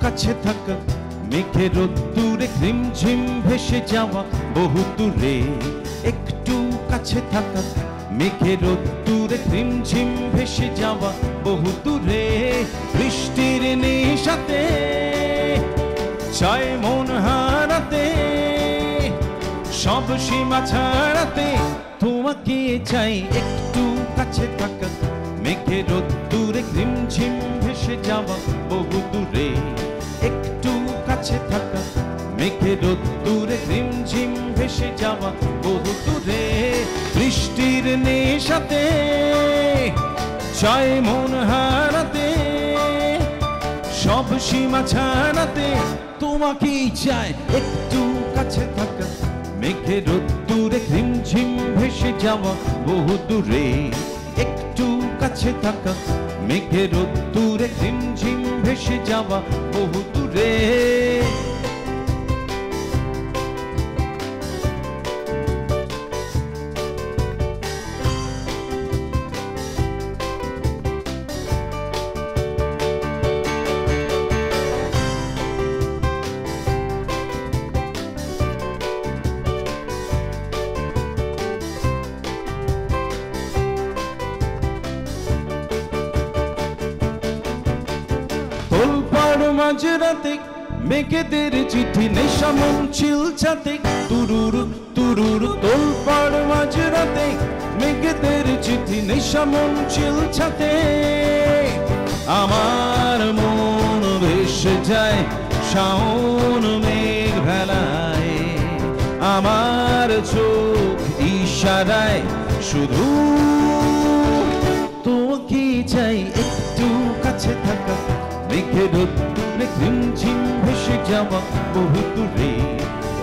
কাছে থাকা মেঘের রোদ্দুরে ঝিমঝিম ভেসে যাওয়া বহু দূরে, একটু কাছে থাকা মেঘের রোদ্দুরে ঝিমঝিম ভেসে যাওয়া বহু দূরে। বৃষ্টির নেশাতে চায় মন হারাতে, সব সীমা ছাড়াতে তোমাকে চাই একটু কাছে থাকা মেঘের রোদ্দুরে ঝিমঝিম ভেসে যাওয়া বহু দূরে, একটু কাছে থাকা মেঘের রোদ্দুরে ঝিমঝিম ভেসে যাওয়া বহু দূরে। বৃষ্টির নেশাতে চায় মন হারাতে, সব সীমা ছাড়াতে তোমাকেই চাই একটু কাছে থাকা মেঘের রোদ্দুরে ঝিমঝিম ভেসে যাওয়া বহু দূরে, একটু কাছে থাকা মেঘের রোদ্দুরে ঝিমঝিম ভেসে যাওয়া বহু দূরে। মাঝরাতে মেঘেদের চিঠি নেশা মন চিলচাতে, তুরুরু তুরুরু তোলপাড় মাঝরাতে মেঘেদের চিঠি নেশা মন চিলচাতে। আমার মন ভেসে যায় শাওন মেঘ ভেলায়, আমার চোখ ইশারায় শুধু তোমাকে চাই একটু কাছে থাকা মেঘের রোদ্দুরে ঝিমঝিম ভেসে যাওয়া বহু দূরে,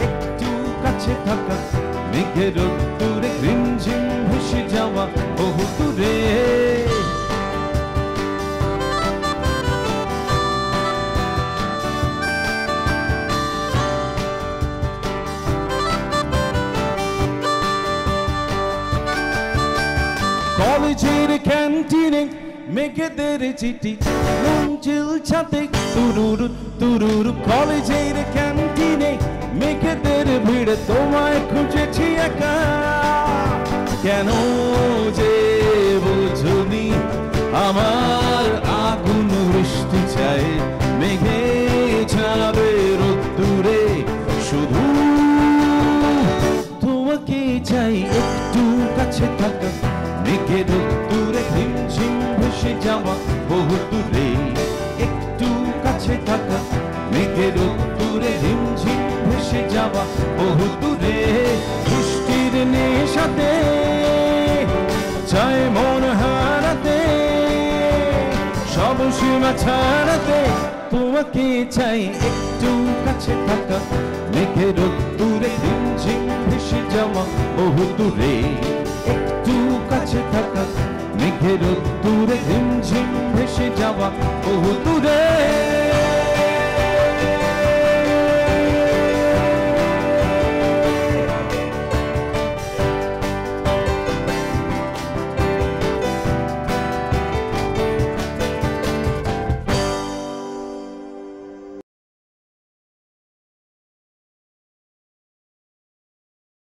একটু কাছে থাকা মেঘের রোদ্দুরে ঝিমঝিম ভেসে যাওয়া বহু দূরে। কলেজের ক্যান্টিনে মেঘেদের চিঠি মন চিলচাতে, তুরুরু তুরুরু কলেজের ক্যান্টিনে মেঘেদের ভিড়ে তোমায় খুঁজেছি একা। কেন যে বুঝনি আমার আগুন বৃষ্টি চাই মেঘে ছাড়াবে রোদ্দুরে, শুধু তোমাকে চাই একটু কাছে থাকা মেঘের রোদ্দুরে ঝিমঝিম ভেসে যাওয়া বহু দূরে, একটু কাছে থাকা মেঘের রোদ্দুরে ঝিমঝিম ভেসে যাওয়া বহু দূরে। বৃষ্টির নেশাতে চায় মন হারাতে, সব সীমা ছাড়াতে তোমাকে চাই একটু কাছে থাকা মেঘের রোদ্দুরে ঝিমঝিম ভেসে যাওয়া বহু দূরে, একটু কাছে থাকা মেঘের রোদ্দুরে ঝিমঝিম ভেসে যাওয়া বহু দূরে।